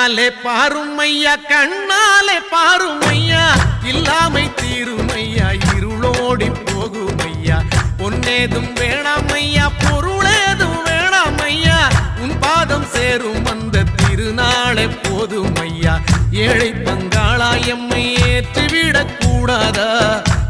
கண்ணாலே பாருமையா கண்ணாலே பாருமையா இல்லாமை தீருமையா இருளோடி போகுமையா பொன்னேதும் வேணாமையா பொருளேதும் வேணாமையா உன் பாதம் சேரும் அந்த திருநாளே போதுமையா ஏழை பங்காளாயம்மை ஏற்றிவிடக் கூடாதா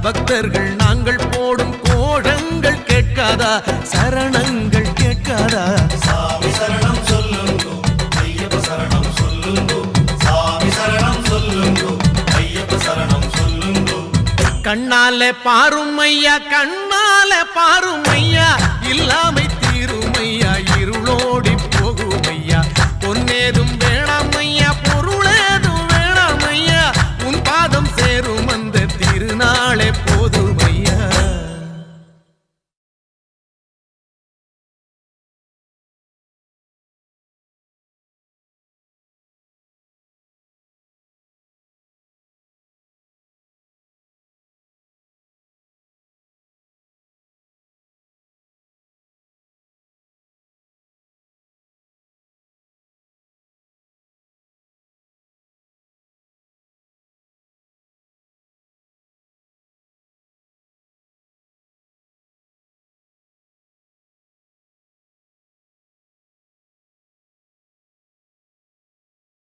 பக்தர்கள் நாங்கள் போடும் கோஷங்கள் கேட்காதா சரணங்கள் கேட்காதா சாமி சரணம் சொல்லுங்கோ ஐயப்ப சரணம் சொல்லுங்கோ சாமி சரணம் சொல்லுங்கோ ஐயப்ப சரணம் சொல்லுங்கோ கண்ணாலே பாருமையா கண்ணாலே பாருமையா இல்லாமை